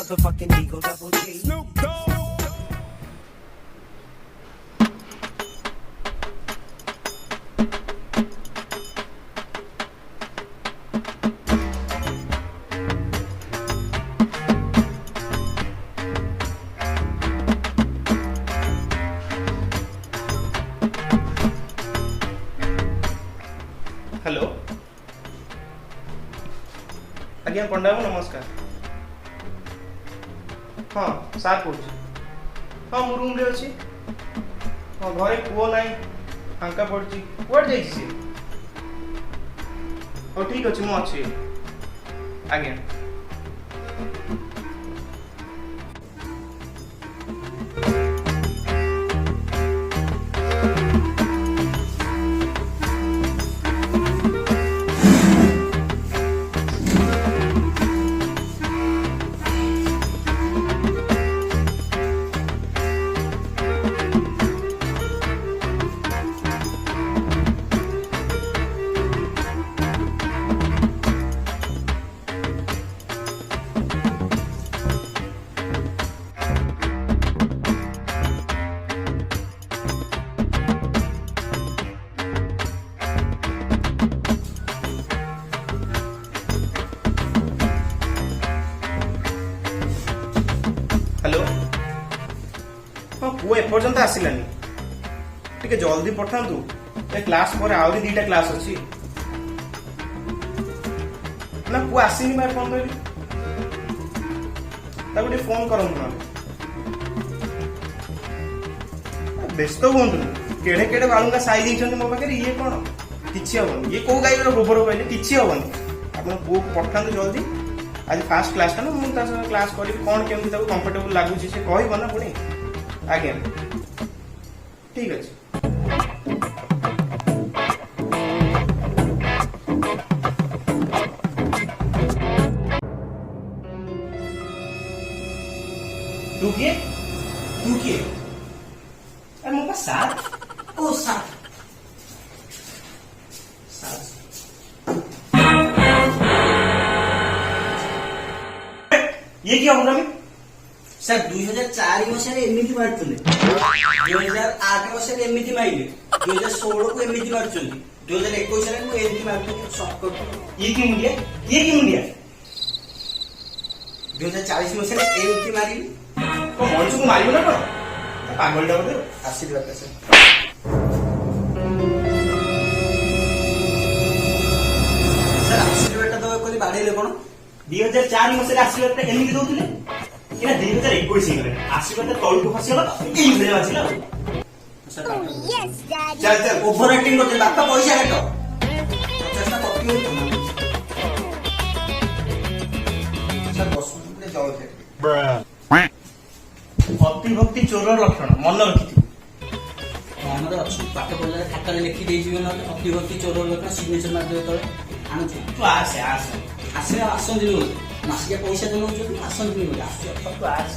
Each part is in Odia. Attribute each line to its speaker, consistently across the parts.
Speaker 1: motherfucking Eagle Double G. Snoop Dogg.
Speaker 2: Hello आज्ञा पंडा बाबू नमस्कार। हाँ सार कौन हाँ मु रूम रे अच्छी हाँ घरे पुओ ना फांका पड़ी कौट जा हाँ ठीक अच्छे मुझे आज्ञा हेलो हाँ पुओ एपर्यंत आसलानी टे जल्दी पठातु क्लास पर आहरी दीटा क्लास अच्छी ना पुओ आसनी मैं फोन करी फोन करूँ ना व्यस्त हूँ केड़े केड़े बालुंगा साई देते मो पाखे ये कौन कि हेनी ये कौ गाई गोबर कहले कि हेनी आप पुओ पठातु जल्दी आज फास्ट क्लास ना मुझे क्लास करी कौन केमती कंफर्टेबल लगुच से कह ना पुणी आज्ञा ठीक अच्छे तू किए अरे मो पास सात ओ सात ये क्या होगा मैं
Speaker 3: सर 2004 मसीह एमती मार्चुले 2008 मसीह एमती माइले 2016 को एमती मार्चुले 2021 को एमती मार्चुले शॉर्टकट
Speaker 2: ये क्यों मुंडिया
Speaker 3: 2040 मसीह एमती मारी
Speaker 2: तो मनुष्य को मारियो ना कौन पागल डा बोले
Speaker 3: आशीर्वाद सर सर आशीर्वाद दवा कोली बाडे ले कोन
Speaker 2: 2004 मसीह आशीर्वाद एमती दउथिले कि 2021 गले आशीर्वाद तौल को फसिला एई भले बाजिला
Speaker 3: चल चल ओवर एक्टिंग करते बापा पैसा काटो 50 कॉपी हो सर 10 मिनिट जाओ थे
Speaker 2: अति भक्ति चोर लक्षण मन रखी
Speaker 3: मन अच्छी पाठ पढ़ा खाता लिखी देजी ना अति भक्ति चोर लक्षण सिग्नेचर मार दे तले आनु
Speaker 2: तू आसे
Speaker 3: आसन दिन मासिका पैसा देना आसन दिन
Speaker 2: तू आस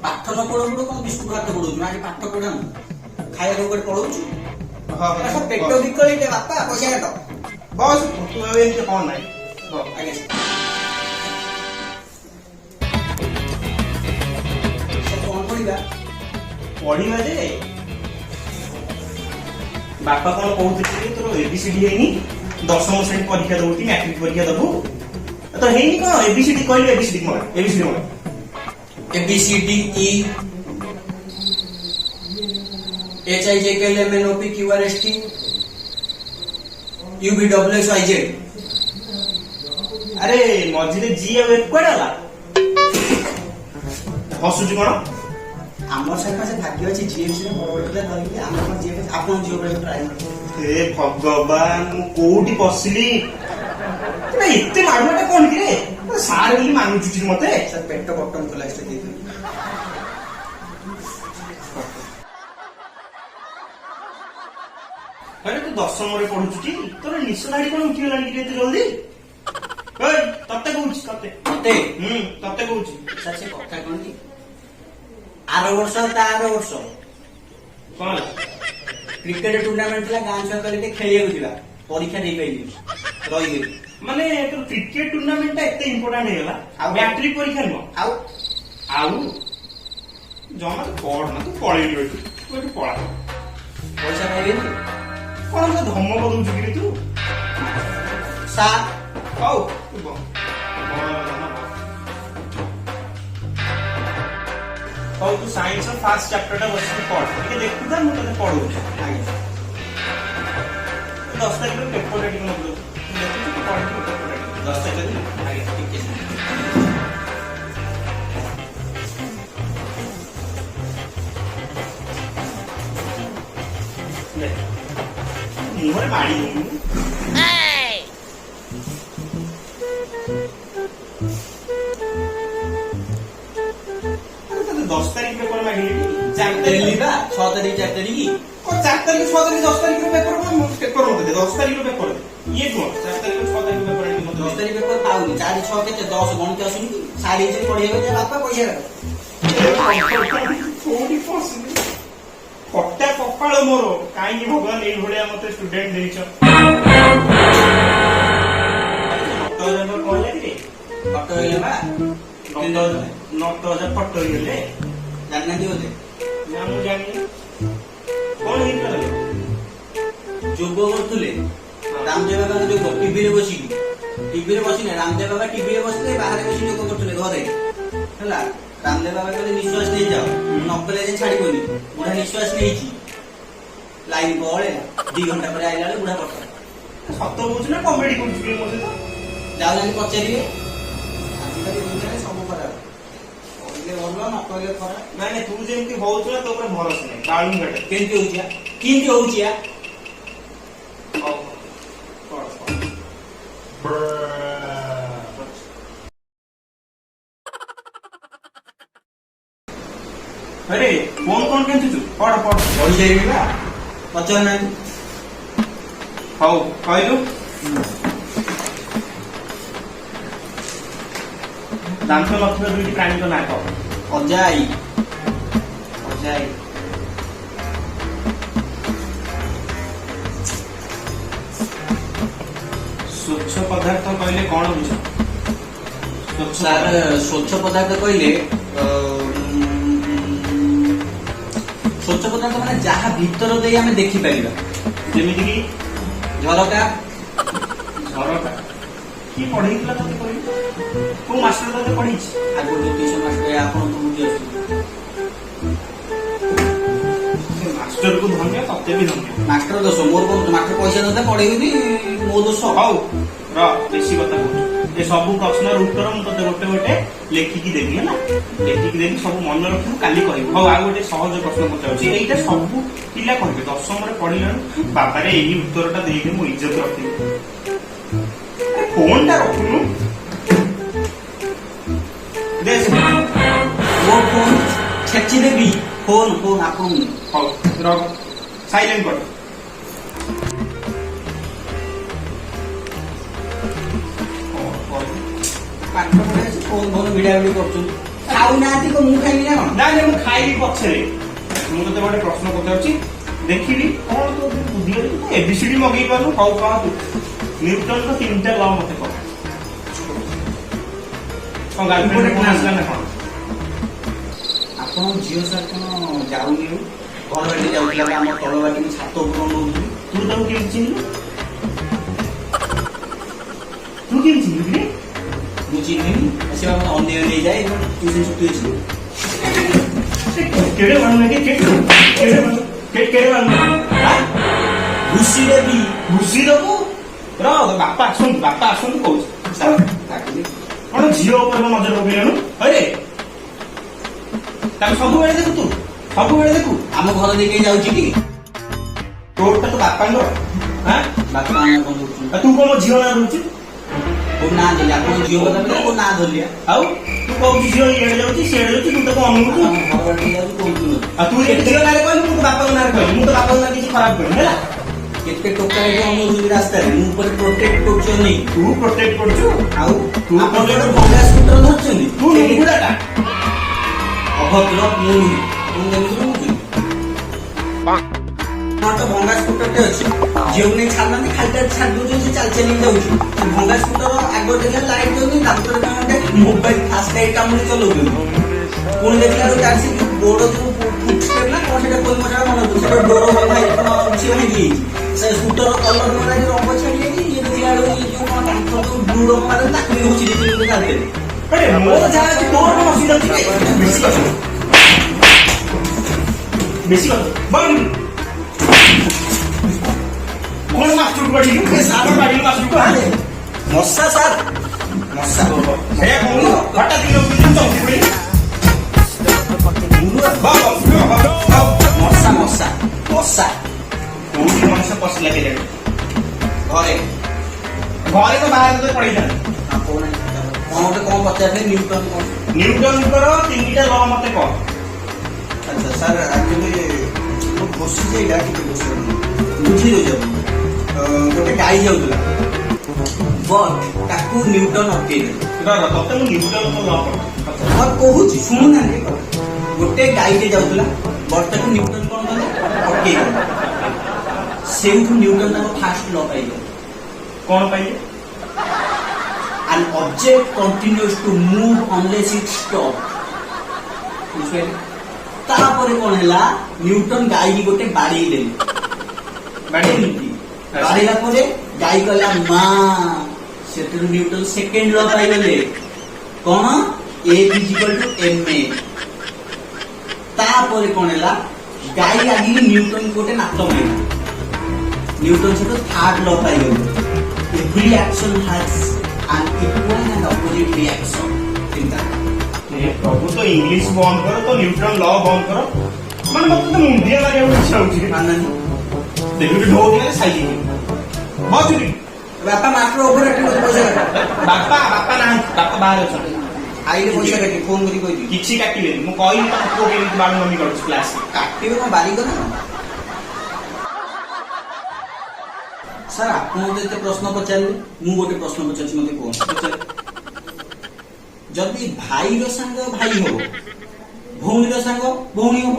Speaker 3: पाठ न पढ़ो कौन बिस्कुट हाथ पढ़ू ना पाठ पढ़ा खाया को पढ़ाऊँ पेट विकल बापा पैसा काट
Speaker 2: बस तू एमती कौन ना
Speaker 3: आगे
Speaker 2: पढ़ा जे बापा कौन कहते तोर एबीसीडी है 10वीं श्रेणी परीक्षा दौटी मैट्रिक परीक्षा दबू तो है कौन एबीसीडी कहली एबीसीडी मोड़ एबीसीडी मोड़
Speaker 3: ABCD E HIJKLMNOP QRST UVWXYZ
Speaker 2: अरे मझे जी एफ कौन हसुच कौन
Speaker 3: आम साइड से भाग्य अच्छी जीएमसी में बड़ बड़ धरिकी आम जीएमसी आप ट्राए
Speaker 2: हे भगवान कोठी पसिली एते मारमाटा कौन कि सार बोली मानुचुटी मते
Speaker 3: सर पेट बटन को लाइस्ट दे
Speaker 2: अरे तू 10वीं रे पढुचुटी तोर निशा दाढ़ी कोन उठी गलानी कि एते जल्दी ओए तते कहूची तते
Speaker 3: तते
Speaker 2: तते कहूची
Speaker 3: सर से कथा कोन की ଆର ବର୍ଷ ତା ଆର ବର୍ଷ
Speaker 2: କଣ
Speaker 3: କ୍ରିକେଟ ଟୁର୍ଣ୍ଣାମେଣ୍ଟ ଥିଲା ଗାଁ ଛୁଆ କହିଲେ ଟିକେ ଖେଳିବାକୁ ଯିବା ପରୀକ୍ଷା ଦେଇପାରିଲି ରହିଗଲି।
Speaker 2: ମାନେ ତୋର କ୍ରିକେଟ ଟୁର୍ଣ୍ଣାମେଣ୍ଟ ଟା ଏତେ ଇମ୍ପୋର୍ଟାଣ୍ଟ ହେଇଗଲା
Speaker 3: ଆଉ
Speaker 2: ମ୍ୟାଟ୍ରିକ ପରୀକ୍ଷା ନୁହଁ
Speaker 3: ଆଉ
Speaker 2: ଆଉ ଜମା ତୁ ପଢ ନା ତୁ ପଳେଇଲୁ ଏଠୁ ତୁ ଏଠୁ ପଳା
Speaker 3: ପଇସା ପାଇବେନି
Speaker 2: କଣ ମତେ ଧମକ ଦଉଛୁ କିରେ ତୁ
Speaker 3: ସାର୍
Speaker 2: ହଉ ତୁ ବସ। ହଉ ତୁ ସାଇନ୍ସ ର ଫାର୍ଷ୍ଟ ଚାପ୍ଟର ଟା ବସିକି ପଢ ଟିକେ ଦେଖୁଥା ମୁଁ ତତେ ପଢଉଛି।
Speaker 3: ଆଜ୍ଞା
Speaker 2: 10 ତାରିଖର ପେପର ଟା ଟିକେ ମତେ ଦବୁ ଦେଖୁଛୁ ତୁ ପଢିବୁ ପେପର ଟା 10 ତାରିଖ
Speaker 3: ଆଜ୍ଞା ଟିକେ
Speaker 2: ମୁହଁରେ ମାଡ଼ି ଦଉନୁ ତତେ 10 ତାରିଖ ପେପର ମାଗିଲି 4 ତାରିଖ
Speaker 3: ଦେଲି ବା 6 ତାରିଖ 4 ତାରିଖ
Speaker 2: 4 ତାରିଖ 6 ତାରିଖ 10 ତାରିଖର ପେପର ପେପର ମତେ ଦେ 10 ତାରିଖର ପେପର ଇଏ କୁହ 4 ତାରିଖ 6 ତାରିଖ ପେପର ଆଣିକି ମତେ
Speaker 3: 10 ତାରିଖ ପେପର ପାଉନି 4 6 କେତେ 10 ଗଣିତ ଆସୁନି କି ସାରି ହେଇଛି ପଢିବାକୁ ଯା ବାପା ପଇସା
Speaker 2: କୋଉଠି ପଶିଲି କଟା କପାଳ ମୋର କାହିଁକି ଭଗବାନ ଏଇଭଳିଆ ମତେ ଷ୍ଟୁଡେଣ୍ଟ ଦେଇଛ 9,000 କଣ ଲାଗିଲେ
Speaker 3: ଫଟୋ ହେଇଗଲା ବା
Speaker 2: 9,000 ଫଟୋ ହେଇଗଲେ
Speaker 3: ଜାଣିନାହାନ୍ତି ବୋଧେ
Speaker 2: ନା ମୁଁ ଜାଣିନି କଣ ହେଇଥିଲା
Speaker 3: ଯୋଗ କରୁଥିଲେ ରାମଦେବ ବାବାଙ୍କ ଯୋଗ ଟିଭିରେ ବସିକି ରାମଦେବ ବାବା ଟିଭିରେ ବସିଲେ ବାହାରେ ବସି ଯୋଗ କରୁଥିଲେ ଘରେ ହେଲା ରାମଦେବ ବାବା କହିଲେ ନିଶ୍ୱାସ ନେଇଯାଅ ନକଲେ ଯେ ଛାଡିବନି ବୁଢା ନିଶ୍ୱାସ ନେଇଛି ଲାଇନ ପଳେଇଲା 2 ଘଣ୍ଟା ପରେ ଆଇଲା ବେଳେ ବୁଢା ପଟ
Speaker 2: ସତ କହୁଛୁ ନା କମେଡି କରୁଛୁ କି ମୋ ସହିତ
Speaker 3: ଯାଉନାହାନ୍ତି ପଚାରିବେ ଆଜିକାଲି ଦୁନିଆରେ ସବୁ ଖରାପ କହିଲେ ଭଲ ନ କହିଲେ ଖରାପ
Speaker 2: ନାଇଁ ନାଇଁ ତୁ ଯେମିତି ହଉଛୁ ନା ତୋ ଉପରେ ଭରସା ନାହିଁ ବାଳୁଙ୍ଗାଟା
Speaker 3: କେମିତି ହଉଛି ଆ
Speaker 2: ହଉ अरे फोन कौन केंचुଛୁ ପଢ
Speaker 3: ପଢି ଯାଇବି ବା ପଚାରୁନାହାନ୍ତି
Speaker 2: ହଉ କହିଲୁ ଦାନ୍ତ ନଥିବା ଦୁଇଟି ପ୍ରାଣୀଙ୍କ ନାଁ କହ
Speaker 3: ଅଜାଇ
Speaker 2: ଅଜାଇ ସ୍ୱଚ୍ଛ ପଦାର୍ଥ କହିଲେ କଣ ବୁଝ
Speaker 3: ସାର୍ ସ୍ୱଚ୍ଛ ପଦାର୍ଥ କହିଲେ ସ୍ୱଚ୍ଛ ପଦାର୍ଥ ମାନେ ଯାହା ଭିତର ଦେଇ ଆମେ ଦେଖିପାରିବା
Speaker 2: ଯେମିତି କି
Speaker 3: ଝରକା
Speaker 2: ଝରକା କିଏ ପଢେଇଥିଲା ତତେ କହିଲୁ କୋଉ ମାଷ୍ଟର ତତେ ପଢେଇଛି
Speaker 3: ଆଗରୁ ଜ୍ୟୋତିଷ ମାଷ୍ଟର ଆପଣଙ୍କୁ ବୁଝି ଅଛି
Speaker 2: ସେ ମାଷ୍ଟରକୁ ଧନ୍ୟ ତତେ ବି ଧନ୍ୟ
Speaker 3: ମାଷ୍ଟର ଦୋଷ ମୋର ମାଷ୍ଟର ପଇସା ନଥାଏ ପଢେଇବି ମୋ ଦୋଷ
Speaker 2: ହଉ ର ବେଶୀ କଥା କହୁଛୁ ଏ ସବୁ ପ୍ରଶ୍ନର ଉତ୍ତର ମୁଁ ତତେ ଗୋଟେ ଗୋଟେ ଲେଖିକି ଦେବି ହେଲା ଲେଖିକି ଦେବି ସବୁ ମନେ ରଖିବୁ କାଲି କହିବୁ ହଉ ଆଉ ଗୋଟେ ସହଜ ପ୍ରଶ୍ନ ପଚାରୁଛି ଏଇଟା ସବୁ ପିଲା କହିବେ 10ମରେ ପଢିଲାରୁ ବାବାରେ ଏଇ ଉତ୍ତରଟା ଦେଇକି ମୁଁ ଇଜ୍ଜତ ରଖିବି ଫୋନଟା ରଖୁନୁ
Speaker 3: ମୋ ଫୋନ ଛେଚି ଦେବି ଫୋନ ଆପଣଙ୍କୁ
Speaker 2: ହଉ ରଖ ସାଇଲେଣ୍ଟ କର
Speaker 3: ପାଠ ପଢାଇଛି ଫୋନ ଭିଡା ଭିଡି କରୁଛନ୍ତି ଖାଉନାହାନ୍ତି ମୁଁ ଖାଇବି ନା କଣ
Speaker 2: ନାଇଁ ମୁଁ ଖାଇବି ପଛରେ ମୁଁ ତତେ ଗୋଟେ ପ୍ରଶ୍ନ ପଚାରୁଛି ଦେଖିବି କଣ ତୋ ବୁଦ୍ଧି ଅଛି ଏବିସିଡି ମଗେଇ ପାରୁନୁ ହଉ କହ ତୁ ନ୍ୟୁଟନର 3ଟା ଲ ମତେ କହ କଣ ଗାର୍ଲଫ୍ରେଣ୍ଡ କଣ ଆସିଲା ନା କଣ
Speaker 3: ଆପଣଙ୍କ ଝିଅ ସାର୍ କଣ ଯାଉନି ଘର ବାଟି ଯାଉଥିଲା ଆମ ତଳ ବାଟି ଛାତ ଉପର ନଉଥିଲି
Speaker 2: ତୁ ତାକୁ କେମିତି ଚିହ୍ନିଲୁ ତୁ କେମିତି ଚିହ୍ନିଲୁ
Speaker 3: ମୁଁ ଚିହ୍ନିନି ସେ ମତେ ଅନ୍ୟ ନେଇଯାଏ ଟ୍ୟୁସନ ଛୁଟି ଅଛି
Speaker 2: କେଡେ ଭଲ ଲାଗେ କେଡେ ଭଲ
Speaker 3: ଘୁଷି ଦେବି
Speaker 2: ଘୁଷି ଦବୁ ର ବାପା ଆସନ୍ତୁ କହୁଛି କଣ ଝିଅ ଉପରେ ନଜର ପକେଇଲାଣୁ ଆରେ ତାକୁ ସବୁବେଳେ ଦେଖୁ
Speaker 3: ଆମ ଘର ଦେଇକି ଯାଉଛି କି
Speaker 2: ତୋରଟା ତ ବାପାଙ୍କର
Speaker 3: ବାପା କଣ କରୁଛନ୍ତି
Speaker 2: ତୁ କଣ ମୋ ଝିଅ ନାଁ ରହୁଛୁ
Speaker 3: କୋଉ ନାଁ ଦେଲି ଆପଣ ଝିଅ କଥା କହିଲେ କୋଉ ନାଁ ଧରିଲି
Speaker 2: ଆଉ ତୁ କହୁଛୁ ଝିଅ ଇଆଡେ ଯାଉଛି ସିଆଡେ ଯାଉଛି ତୁ ତାକୁ ଅନୁଭୂତି
Speaker 3: ଆମ ଘର ବାଟି ଯାଉଛି କହୁଥିଲି
Speaker 2: ଆଉ ତୁ ଯଦି ଝିଅ ନାଁରେ କହିଲୁ ମୁଁ ତ ବାପାଙ୍କ ନାଁରେ କହିଲି ମୁଁ ତ ବାପାଙ୍କ ନାଁ କିଛି ଖରାପ କହିଲି ହେଲା
Speaker 3: କେତେ ଟୋକା ଏଠି ଅନୁଭୂତି ରାସ୍ତାରେ ମୁଁ ଉପରେ ପ୍ରୋଟେକ୍ଟ କରୁଛି ନେଇ
Speaker 2: ତୁ ପ୍ରୋଟେକ୍ଟ କରୁଛୁ
Speaker 3: ଆଉ
Speaker 2: ତୁ
Speaker 3: ଆପଣ ଗୋଟେ ଭଙ୍ଗା ସ୍କୁଟର ଧରିଛନ୍ତି
Speaker 2: ତୁ ନିଗୁଡାଟା
Speaker 3: ଅଭଦ୍ର ମୁଁ ନୁହେଁ ଆପଣ ଯେମିତି କହୁଛନ୍ତି ମୋର ତ ଭଙ୍ଗା ସ୍କୁଟରଟେ ଅଛି ଝିଅକୁ ନେଇ ଛାଡୁନାହାନ୍ତି ଖାଲିଟା ଛାଡି ଦଉଛନ୍ତି ସେ ଚାଲି ଚାଲି ଯାଉଛି ଭଙ୍ଗା ସ୍କୁଟର ଆଗ ଦେଖିଲା ଲାଇଟ୍ ଦଉଛନ୍ତି ଦାନ୍ତରେ ଗୋଟେ ମୋବାଇଲ ଫାଷ୍ଟ ଲାଇଟ୍ କାମୁଡି ଚଲଉଛନ୍ତି ପୁଣି ଦେଖିଲା ବେଳକୁ ତାର ସେ ଯୋଉ ବୋର୍ଡ ଯୋଉ ଫୁଟଷ୍ଟେପ ନା କଣ ସେଟା କୋଇ ମଜା ମନେ ହଉଛି ସେଟା ଡୋର ବନ୍ଧା ହେଇଛି କିଛି ଭାଙ୍ଗି ଯାଇଛି ସେ ସ୍କୁଟର କଲର ମରା ରଙ୍ଗ ଛାଡି ଯାଇଛି ଇଏ ଦେଖିଲା ବେଳକୁ ଇଏ ଯୋଉ କଣ ତାଙ୍କର ଯୋଉ ବ୍ଲୁ ରଙ୍ଗ ମାରେ ତାକୁ ବି ହଉଛି ମୋର ଯାହା ଅଛି ତୋର କଣ ଅସୁବିଧା ଅଛି
Speaker 2: ବେଶୀ କଥା ବନ୍ଦ କଣ ମାଷ୍ଟର ବାଡିଲୁ ସାର ବାଡିଲୁ ମାଷ୍ଟର
Speaker 3: ମଶା ସାର୍ ମଶା
Speaker 2: ସେ କଣ ହଠାତ୍ ଦିନ ଚମକି ପଡି
Speaker 3: ମଶା ମଶା ମଶା
Speaker 2: କୋଉଠି ମଣିଷ ପଶିଲା କେଜାଣି
Speaker 3: ଘରେ
Speaker 2: ଘରେ ତ ବାହାରେ ତ ପଡିଥାନ୍ତି
Speaker 3: ଗୋଟେ କଣ ପଚାରିଲେ ନ୍ୟୁଟନ କଣ
Speaker 2: ନ୍ୟୁଟନଙ୍କର 3ଟା ଲ ମତେ କହ
Speaker 3: ଆଚ୍ଛା ସାର୍ ଆକ୍ଚୁଆଲି ମୁଁ ବସିଛି ଏଇଟା ଟିକେ ବସିବ ବୁଝି ଦଉଛି ଗୋଟେ ଗାଈ ଯାଉଥିଲା ବଟ୍ ତାକୁ ନ୍ୟୁଟନ ଅଟକେଇଦେଲେ
Speaker 2: ତତେ ମୁଁ ନ୍ୟୁଟନଙ୍କ ଲ
Speaker 3: ହଁ କହୁଛି ଶୁଣୁନାହାନ୍ତି ଗୋଟେ ଗାଈଟେ ଯାଉଥିଲା ବଟ୍ ତାକୁ ନ୍ୟୁଟନ କଣ କଲେ ଅଟକେଇଦେଲେ ସେଇଠୁ ନ୍ୟୁଟନ ତାଙ୍କ ଫାଷ୍ଟ ଲ ପାଇଲେ
Speaker 2: କଣ ପାଇଲେ
Speaker 3: an object continues to move unless it stops ବୁଝିପାରିଲେ ତାପରେ କଣ ହେଲା ନ୍ୟୁଟନ ଗାଈକି ଗୋଟେ ବାଡେଇ ଦେଲେ ବାଡେଇଲା ପରେ ଗାଈ କହିଲା ମା ସେଥିରୁ ନ୍ୟୁଟନ ସେକେଣ୍ଡ ଲ ପାଇଗଲେ କଣ A = ma ତାପରେ କଣ ହେଲା ଗାଈ ଆଗିକି ନ୍ୟୁଟନ ଗୋଟେ ନାତ ମାରିଲା ନ୍ୟୁଟନ ସେଠୁ ଥାର୍ଡ ଲ ପାଇଗଲେ every action has an equal and opposite reaction ଚିନ୍ତା
Speaker 2: ପ୍ରଭୁ ତ ଇଂଲିଶ ବନ୍ଦ କର ତ ନ୍ୟୁଟନ ଲ ବନ୍ଦ କର ମାନେ ମତେ ତ ମୁଣ୍ଡିଆ ମାରିବାକୁ ଇଚ୍ଛା ହଉଛି ଦେଖି ଢୋକି ସାଇଜି ବସୁନି
Speaker 3: ବାପା ମାଷ୍ଟର ଓଭର ଆକ୍ଟିଂ କରି ପଇସା କାଟ
Speaker 2: ବାପା ନାହାନ୍ତି ବାପା ବାହାରେ ଅଛନ୍ତି
Speaker 3: ଆଇଲେ ପଇସା କାଟି ଫୋନ କରି କହିବି
Speaker 2: କିଛି କାଟିବେନି ମୁଁ କହିଲି ତମ ପୁଅ କେମିତି ବାଳୁ ମମି କରୁଛି କ୍ଲାସ
Speaker 3: କାଟିବେ କଣ ବାରିକ ନା ସାର୍ ଆପଣ ଯେତେ ପ୍ରଶ୍ନ ପଚାରିଲେ ମୁଁ ଗୋଟେ ପ୍ରଶ୍ନ ପଚାରୁଛି ମତେ କୁହନ୍ତୁ ଯଦି ଭାଇର ସାଙ୍ଗ ଭାଇ ହବ ଭଉଣୀର ସାଙ୍ଗ ଭଉଣୀ ହବ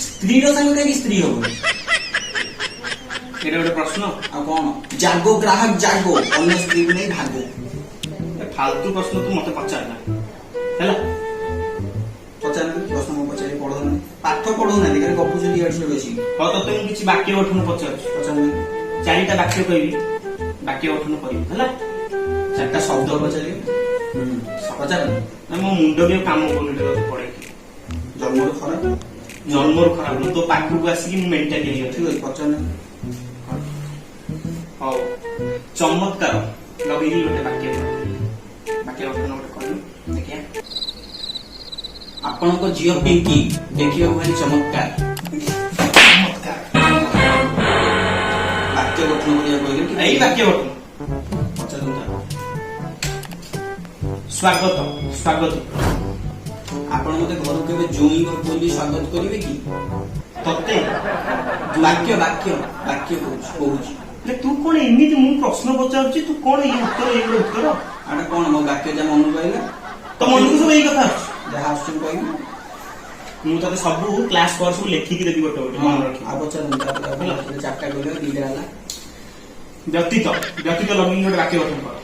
Speaker 3: ସ୍ତ୍ରୀର ସାଙ୍ଗ କାହିଁକି ସ୍ତ୍ରୀ ହବ
Speaker 2: ଏଇଟା ଗୋଟେ ପ୍ରଶ୍ନ
Speaker 3: ଆଉ କଣ ଜାଗୋ ଗ୍ରାହକ ଜାଗୋ ଅନ୍ୟ ସ୍ତ୍ରୀକୁ ନେଇ ଭାଗୋ
Speaker 2: ଫାଲତୁ ପ୍ରଶ୍ନ ତୁ ମତେ ପଚାରନା ହେଲା
Speaker 3: ପଚାରୁନାହାନ୍ତି ପ୍ରଶ୍ନ ମୁଁ ପଚାରି ପଢଉନାହାନ୍ତି ପାଠ ପଢଉନାହାନ୍ତି ଖାଲି ଗପୁଛନ୍ତି ଇଆଡେ ସିଆଡେ ବସିକି
Speaker 2: ହଉ ତତେ ମୁଁ କିଛି ବାକ୍ୟ ଗଠନ ପଚାରୁଛି
Speaker 3: ପଚାରୁନାହାନ୍ତି
Speaker 2: 4ଟା ବାକ୍ୟ କହିବି ବାକ୍ୟ ଗଠନ କରିବି ହେଲା
Speaker 3: 4ଟା ଶବ୍ଦ ପଚାରିବେ ପଚାରନ୍ତୁ
Speaker 2: ମୋ ମୁଣ୍ଡ ବି କାମ କରୁନି ତତେ ପଡେ
Speaker 3: ଜନ୍ମରୁ ଖରାପ
Speaker 2: ଜନ୍ମରୁ ଖରାପ ମୁଁ ତୋ ପାଖକୁ ଆସିକି ମୁଁ ମେଣ୍ଟାଲି ହେଇଯାଉଛି
Speaker 3: ଠିକ ଅଛି ପଚାରୁନାହାନ୍ତି
Speaker 2: ହଉ ଚମତ୍କାର ଲଗେଇକି ଗୋଟେ ବାକ୍ୟ ଗଠନ ଗୋଟେ କରିବି ଦେଖିଆ
Speaker 3: ଆପଣଙ୍କ ଝିଅ ପିଙ୍କି ଦେଖିବାକୁ ଭାରି ଚମତ୍କାର ବାକ୍ୟ ଗଠନ କରିବାକୁ କହିଲେ କି
Speaker 2: ଏଇ ବାକ୍ୟ ଗଠନ
Speaker 3: ପଚାରନ୍ତୁ
Speaker 2: ସ୍ୱାଗତ ସ୍ୱାଗତ
Speaker 3: ଆପଣ ମତେ ଘରକୁ କେବେ ଜୋଇଁ ବୋଲି ସ୍ୱାଗତ କରିବେ କି
Speaker 2: ତତେ
Speaker 3: ବାକ୍ୟ ବାକ୍ୟ ବାକ୍ୟ କହୁଛି
Speaker 2: ତୁ କଣ ଏମିତି ମୁଁ ପ୍ରଶ୍ନ ପଚାରୁଛି ତୁ କଣ ଏଇ ଉତ୍ତର ଏଇଗୁলো ଉତ୍ତର
Speaker 3: ଆରେ କଣ ମୋ ବାକ୍ୟ ଯାହା ମନକୁ କହିଲା
Speaker 2: ତ ମନକୁ ସବୁ ଏଇ କଥା ଆସୁଛି
Speaker 3: ଯାହା ଆସୁଛି କହିବି
Speaker 2: ମୁଁ ତତେ ସବୁ କ୍ଲାସ ପରେ ସବୁ ଲେଖିକି ଦେବି ଗୋଟେ ଗୋଟେ ମନେ ରଖି
Speaker 3: ଆଉ ପଚାରନ୍ତୁ 4ଟା କହିଲେ 2ଟା ହେଲା
Speaker 2: ବ୍ୟତୀତ ବ୍ୟତୀତ ଲଗେଇକି ଗୋଟେ ବାକ୍ୟ ଗଠନ କର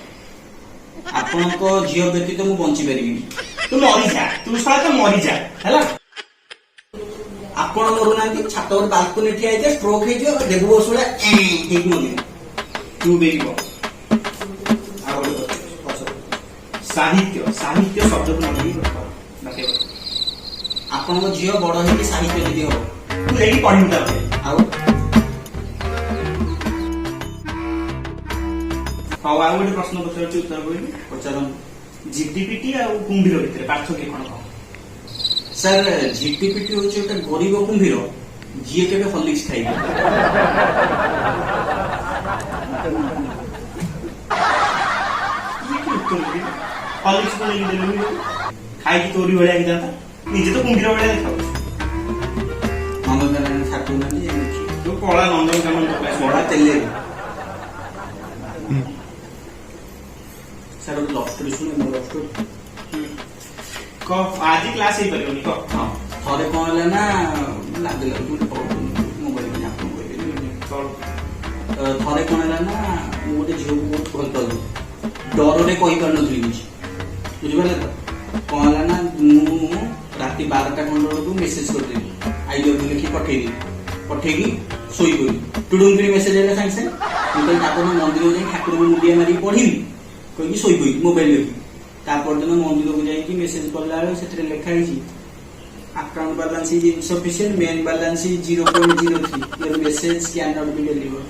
Speaker 3: ଆପଣଙ୍କ ଝିଅ ବ୍ୟତୀତ ମୁଁ ବଞ୍ଚି ପାରିବିନି
Speaker 2: ତୁ ମରିଯା ତୁ ସହିତ ମରିଯା ହେଲା
Speaker 3: ଆପଣ ମରୁନାହାନ୍ତି ଛାତ ଉପରେ ବାଲକୁନି ଠିଆ ହେଇଥିବେ ଷ୍ଟ୍ରୋକ୍ ହେଇଯିବ ଦେବୁ ବର୍ଷ ଭଳିଆ ହେଇକି ମରିବେ
Speaker 2: ତୁ ବେରିବ
Speaker 3: ଆଉ ଗୋଟେ
Speaker 2: ସାହିତ୍ୟ ସାହିତ୍ୟ ଶବ୍ଦକୁ ଲଗେଇକି ଗୋଟେ କର ବାକ୍ୟ ଗଠନ
Speaker 3: ଆପଣଙ୍କ ଝିଅ ବଡ ହେଇକି ସାହିତ୍ୟ ଯଦି ହବ
Speaker 2: ତୁ ଯାଇକି ପଢିବୁ ତାପରେ
Speaker 3: ଆଉ
Speaker 2: ହଉ ଆଉ ଗୋଟେ ପ୍ରଶ୍ନ ପଚାରୁଛି ଉତ୍ତର କହିବି
Speaker 3: ପଚାରନ୍ତୁ
Speaker 2: ଝିଟିପିଟି ଆଉ କୁମ୍ଭୀର ଭିତରେ ପାର୍ଥକ୍ୟ କଣ କଣ
Speaker 3: ସାର୍ ଝିଟିପିଟି ହଉଛି ଗୋଟେ ଗରିବ କୁମ୍ଭୀର ଯିଏ କେବେ ହର୍ଲିକ୍ସ ଖାଇବେ
Speaker 2: ହର୍ଲିକ୍ସ ନେଇକି ଦେଲୁ ଖାଇକି ତୋରି ଭଳିଆ ହେଇଥାନ୍ତା ନିଜେ ତ କୁମ୍ଭୀର ଭଳିଆ ଦେଖାଉଛି
Speaker 3: ନନ୍ଦନକାନନ ଠାକୁରନାହାନ୍ତି
Speaker 2: ତୁ କଳା ନନ୍ଦନକାନନ
Speaker 3: ବଡା ତେଲେ ସାର୍ ଗୋଟେ ଲଭ ଷ୍ଟୋରି ଶୁଣେ ମୋ ଲଭ ଷ୍ଟୋରି
Speaker 2: कह आज क्लास ही परियोनी कह
Speaker 3: हाँ थरे कौन है ना लागला मोबाइल में आपको थरे कौन है ना ମୁଁ ଗୋଟେ ଝିଅକୁ ବହୁତ ଭଲ ପାଉଥିଲି ଡରରେ କହିପାରୁନଥିଲି କିଛି ବୁଝିପାରିଲେ ତ କଣ ହେଲା ନା ମୁଁ ରାତି 12ଟା ଖଣ୍ଡ ବେଳକୁ ମେସେଜ କରିଦେଲି ଆଇ ଲଭ୍ ୟୁ ଲେଖି ପଠେଇକି ଶୋଇପଡିଲି ଟୁଡୁମ୍ କରି ମେସେଜ ହେଲା ସାଙ୍ଗେ ସାଙ୍ଗେ ମୁଁ କହିଲି ତାପରେ ମନ୍ଦିରକୁ ଯାଇ ଠାକୁରଙ୍କୁ ମୁଣ୍ଡିଆ ମାରିକି ପଢିବି କହିକି ଶୋଇପଡିଲି ମୋବାଇଲ ଦେଖି ତା ପରଦିନ ମନ୍ଦିରକୁ ଯାଇକି ମେସେଜ କଲା ବେଳେ ସେଥିରେ ଲେଖା ହେଇଛି account balance is insufficient main balance is 0.03 your message can not be delivered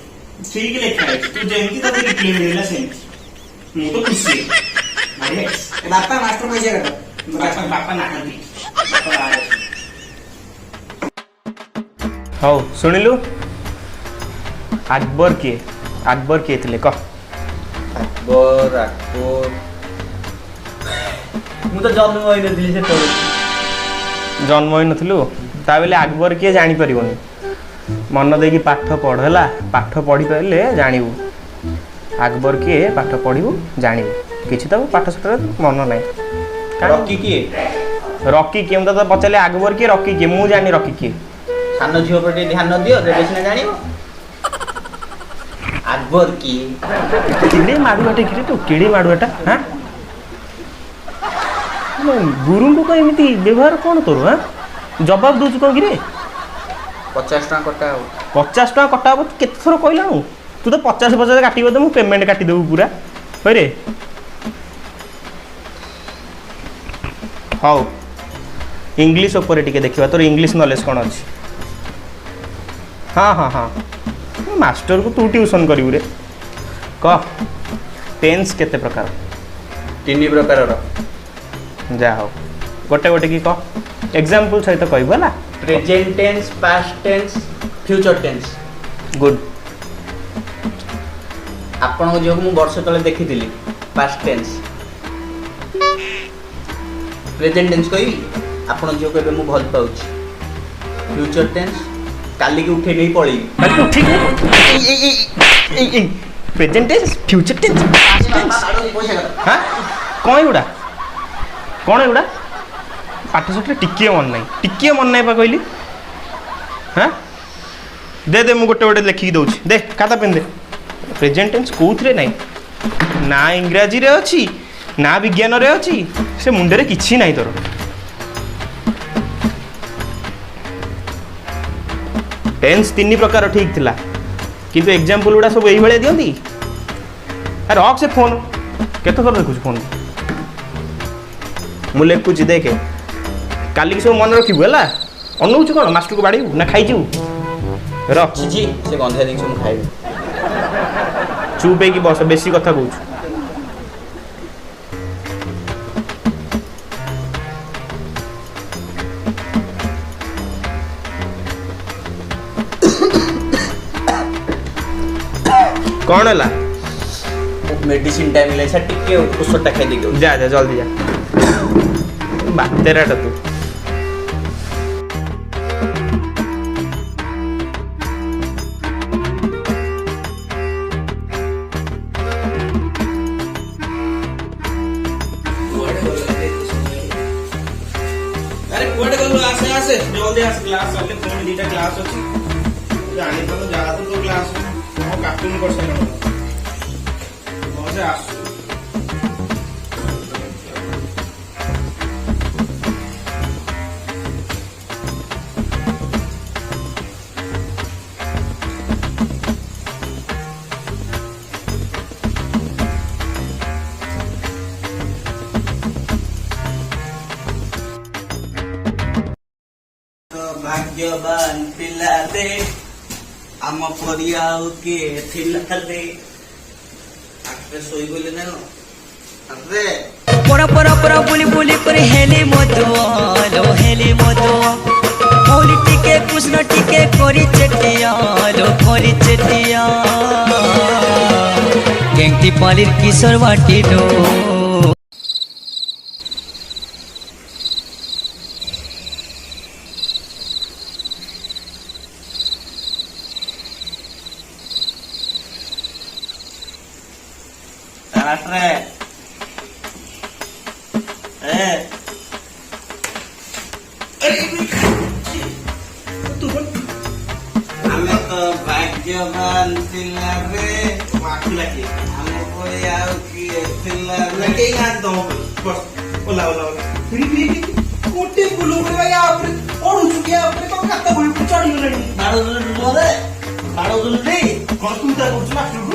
Speaker 2: ठीक लिखा है तू जेमती तो रिप्लाई मिलेला सेम मु तो खुशी है
Speaker 3: बापा मास्टर पैसा काट
Speaker 2: बापा बापा नाहंती हौ सुनिलु अकबर के थिले कह
Speaker 3: अकबर मु तो जन्म होई नथिली से तो
Speaker 2: जन्म होई नथिलु ता बेले अकबर के जानि परिबोनी मन देकी पाठ पढ़ है पाठ पढ़ी पारे जानू अकबर किए पाठ पढ़ू जानू किसी तो पाठ साठ मन ना
Speaker 3: रॉकी किए
Speaker 2: तो पचारे अकबर किए रॉकी किए मुझे जानी रॉकी किए
Speaker 3: सान झील पर ध्यान दियो सिना जान अकबर किए
Speaker 2: किड़े माड़ुआटे कि तू किड़े माड़ुआटा हाँ गुरु को एमती व्यवहार कौन तोर हाँ जवाब दूसु कौन कि
Speaker 3: 50 टका कटा हो
Speaker 2: 50 टका कटा हो केत थर कहला तू तो 50 काट दे मुझे पेमेंट काटिदेबू पूरा रे हाँ इंग्लिश उपर टिके देखा तोर इंग्लिश नॉलेज कौन अच्छी हाँ हाँ हाँ मास्टर को तू ट्यूशन करू रे कह टेन्स केते प्रकार
Speaker 3: 3 प्रकार
Speaker 2: जा हो गोटे गोटे की कह एग्जांपल सहित कहबो ना
Speaker 3: present tense past tense future tense
Speaker 2: good
Speaker 3: आपण जो मु वर्ष तले देखिथिली पास्ट टेंस प्रेजेंट टेंस कही आपण जो केबे मु भल पाउची फ्यूचर टेंस काली के उठे नहीं पड़ी
Speaker 2: ठीक है present tense future tense past tense हां कौन एगुड़ा पाठ साठ टिके मन ना कहली हाँ दे दे मुझे गोटे लिखिकी दौर दे खाता पेन दे प्रेजेंट टेंस कौन ना ना इंग्राजी रे अच्छी ना विज्ञान रे अच्छी से मुंडे किसी ना तोर टेंस 3 प्रकार ठीक थिला किंतु एग्जांपल गुड़ा सब यही भाई दिखती रख से फोन केते थर देखुच फोन मु लिखुची देखे काली की सब मन रखिबू है अनौचु कौन मास्टर को बाड़ू ना खाई रख
Speaker 3: जी से गंधा जिन खाई
Speaker 2: चुप है बस बेसी कथा कहूँ कौन है
Speaker 3: मेडिसिन टाइम ले टिके ଔଷधଟା ଖାଇ ଦେଇକି
Speaker 2: जा जा जल्दी जा बातेराटा तू
Speaker 3: अरे कुआडे गलु आसे
Speaker 2: जल्दी आस क्लास आले फोन दीटा क्लास अछि जानी तो जा तो क्लास हम कार्टून कर सकन मजा आस
Speaker 3: भाग्यवान पिलाते आम परिया के थिलाते आके सोई बोले ना अरे
Speaker 1: परा परा परा बोली बोली करे हेले मतो लो हेले मतो बोली टिके कुछ न टिके करी चटिया लो करी चटिया गेंगती पालिर किशोर वाटी लो
Speaker 2: ତୁ ବୋଲ
Speaker 3: ଆମେ ତ ଭାଗ୍ୟବାନ ଥିଲା ରେ
Speaker 2: ମାଖିଲା କିଏ
Speaker 3: ଆମ ପରି ଆଉ କିଏ ଥିଲା ରେ
Speaker 2: କେହି ନାହାନ୍ତି ତମ ପାଇଁ ବସ ଓଲା ଓଲା ଓଲା ଗୋଟେ ବୁଲୁ ଉପରେ ୟା ଉପରେ ପଢୁଛୁ କି ୟା ଉପରେ କଣ ଖାତା ବହି ଉପରେ ଚଢିଗଲାଣି
Speaker 3: ବାଡ଼ଉଥିଲୁ ଟି
Speaker 2: କଣ ତୁ ତା କରୁଛୁ ମାଷ୍ଟରକୁ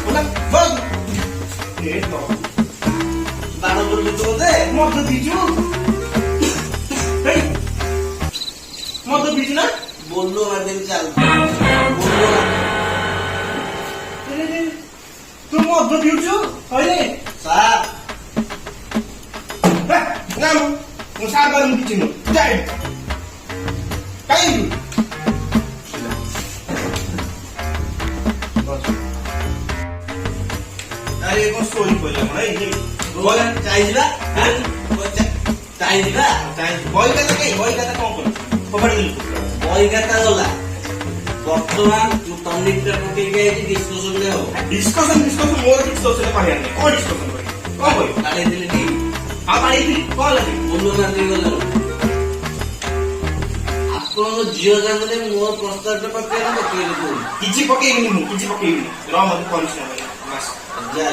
Speaker 2: ଓଲା ବସ ଏ ତ
Speaker 3: ବାଡ଼ଉଥିଲୁ ତୁ ମତେ
Speaker 2: ମଦ ପିଇଛୁ ମଦ ପିଇଛୁ ନା
Speaker 3: ବୋଲ ମାରିଦେବି ଚାଲ
Speaker 2: ତୁ ମଦ ପିଉଛୁ କହିଲେ
Speaker 3: ସାର୍
Speaker 2: ନା ମୁଁ ସାର୍ ମୁଁ କିଛି ନୁହଁ ଯାଏ କାହିଁକି ଆରେ କଣ ଶୋଇ ପଇଲା କଣ ଏଇ
Speaker 3: ଚାଇଯିବା ଚାଇଯିବା
Speaker 2: ବହି କଥା କଣ କରୁ ଫୋପାଡ଼ି ଦେଲୁ
Speaker 3: ବହି ଖାତା ଗଲା ବର୍ତ୍ତମାନ ମୁଁ ଟନିକ ଟା ପକେଇକି ଆଇଛି ଡିସ୍କସନ ରେ ହବ
Speaker 2: ଡିସ୍କସନ ମୋର କିଛି ଦୋଷ କହିବାର ନାହିଁ କଣ ଡିସ୍କସନ କରିବି କଣ କହିବି
Speaker 3: କାଢେଇଥିଲି ଟି
Speaker 2: ଆଉ ପାଣିଥିଲି କଣ ଲାଗି
Speaker 3: ବୋଲ ମାରିଦେଇ ଗଲା ଆପଣଙ୍କ ଝିଅ ସାଙ୍ଗରେ ମୋ ପ୍ରସ୍ତାବଟା ପକେଇଲେ ପକେଇଲେ କହୁନି
Speaker 2: କିଛି ପକେଇବିନି ମୁଁ କିଛି ପକେଇବିନି ରହ ମତେ ପରିଶ୍ରମ ବାସ୍
Speaker 3: ଯା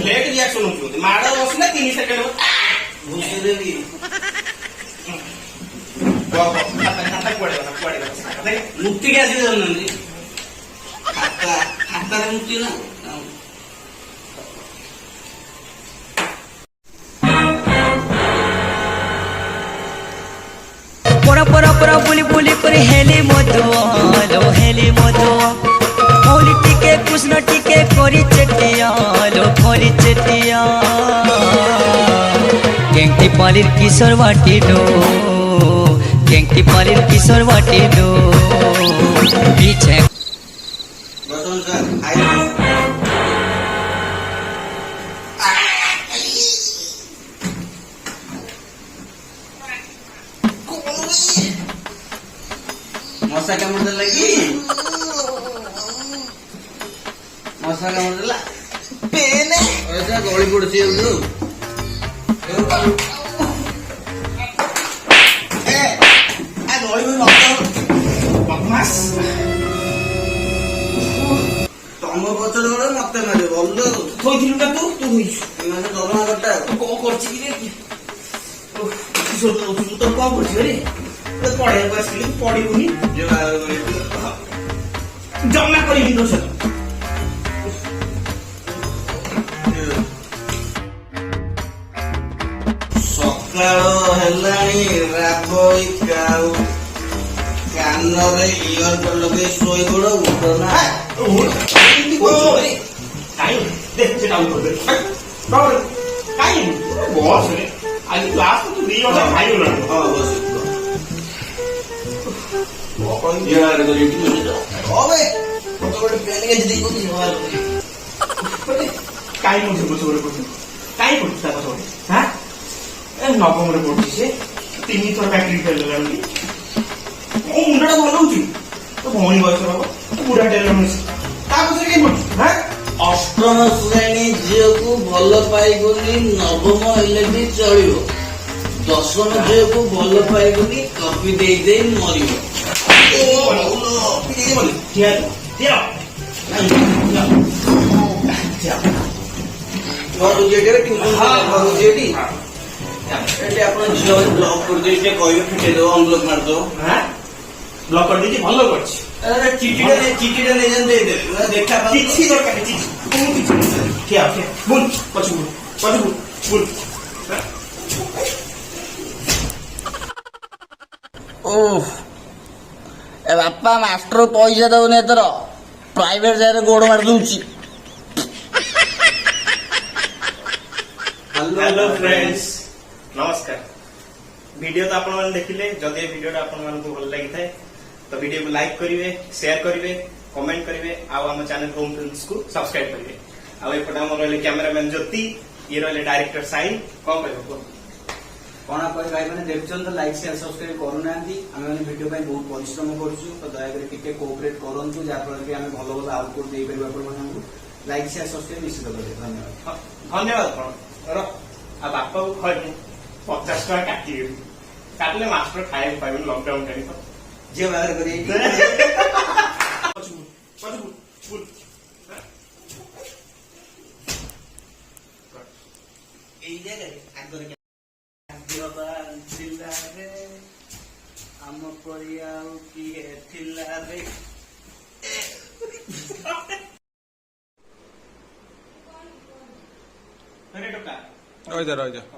Speaker 2: ଲେଟ୍ ରିଆକ୍ସନ ହଉଛି ମାଡ଼ ବସିଲା 3 ସେକେଣ୍ଡ
Speaker 3: ଘୁଷି ଦେବି
Speaker 2: ଖାତା କୁଆଡେ ଗଲା
Speaker 3: ମୁକ୍ତିକି ଆସି ଯାଉନାହାନ୍ତି ଖାତାରେ ମୁକ୍ତି ନା
Speaker 1: পরা বুলি করে হেলি মধু মৌলি টিকে কৃষ্ণ টিকে করি চেটিয়া গেংটি পালির কিশোর বাটি ডো পিছে
Speaker 3: বসুন স্যার আইন মশা কামড় দেলা কি মশা কামড় দেলা পেনে ওইটা গଳି পড়ছি এউঠু ତମ ପଛରେ ଗୋଟେ ମତେ ମାରିବ ଭଲ
Speaker 2: ଥୋଇଥିଲୁ ନା ତୁ ଧୋଇଛୁ
Speaker 3: ମାନେ ଦରମା କଟା
Speaker 2: କଣ କରୁଛି କି ରେ ତୁ ତ କଣ କରୁଛୁ ରେ ପଢେଇବାକୁ ଆସିଲି ପଢିବୁନି ଜମା କରିବି ତୋ ସହିତ
Speaker 3: ସକାଳ ହେଲାଣି ରାବଇ କାଉ କାନରେ ଇୟର ଲଗେଇ ଶୋଇ ପଡ ଉଠ ନା
Speaker 2: ଆଜି କ୍ଲାସ 2 ଘଣ୍ଟା ଖାଇଗଲାଣି କାଇଁ ମୁଁ ସବୁ ସବୁରେ ପଢୁଛୁ କାଇଁ ପଢୁଛୁ ତା କଥା ହାଁ ଏ ନବମରେ ପଢୁଛି ସେ 3 ଥର ବ୍ୟାଟେରୀ ଫେଲ୍ ହେଲାଣି ମୋ ମୁଣ୍ଡଟା ଭଲ ହଉଛି ତ ଭଉଣୀ ବୟସ ହବ ବୁଢା ଟେଲର ମିଶି ତା ପଛରେ କାଇଁ ପଢୁଛୁ ହାଁ
Speaker 3: ଅଷ୍ଟମ ଶ୍ରେଣୀ ଝିଅକୁ ଭଲ ପାଇବୁନି ନବମ ହେଲେ ବି ଚଳିବ ଦଶମ ଝିଅକୁ ଭଲ ପାଇବୁନି କପି ଦେଇ ଦେଇ ମରିବ ଏଠି ଆପଣ ଝିଅ ବ୍ଲକ୍ କରିଦେଇଛି କହିବେ ଫିଟେଇଦବ ଅନବ୍ଲକ୍ ମାରିଦବ
Speaker 2: ବ୍ଲକ୍ କରିଦେଇଛି ଭଲ କରିଛି
Speaker 3: ଚିଠିଟା ନେଇଯାନ୍ତି ଦେଇଦେବେ ଦେଖା
Speaker 2: କିଛି ଦରକାର କିଛି ଠିଆ ବୁଲ ପଛକୁ ବୁଲ
Speaker 3: ଓଃ ଏ ବାପା ମାଷ୍ଟର ପଇସା ଦଉନି ଏଥର ପ୍ରାଇଭେଟ ଜାଗାରେ ଗୋଡ ମାରି ଦଉଛି
Speaker 2: हेलो फ्रेंड्स नमस्कार वीडियो तो आपण माने देखिले जदि ए वीडियो आपण मानकु भल लागि थाए तो वीडियो को लाइक करिवे शेयर करिवे कमेंट करिवे आ हम चैनल होम फिल्म्स को सब्सक्राइब करिवे आ एपटे हमर रहले कैमरामैन ज्योति ये रहले डायरेक्टर साई कोन कहबो
Speaker 3: कौन कह भाई मैंने देखुन तो लाइक शेयर सब्सक्राइब करूना आम मैंने वीडियो बहुत परिश्रम करुँ तो दयाकोरी टिके कोअपरेट करूँ जहाँफल कि आम भल भल आउटपुट दे पार आपको लाइक शेयर सब्सक्राइब निश्चित करें धन्यवाद
Speaker 2: धन्यवाद कौन आ बापा को कहले 50 टका काटिए काटले मास्टर खाए पाइबे लॉकडाउन टाइम तो
Speaker 3: झील बाहर करें এই জায়গায় একবারে রে আম পরিয়াল কি থিলা রে
Speaker 2: अरे टका
Speaker 4: রয়ে যা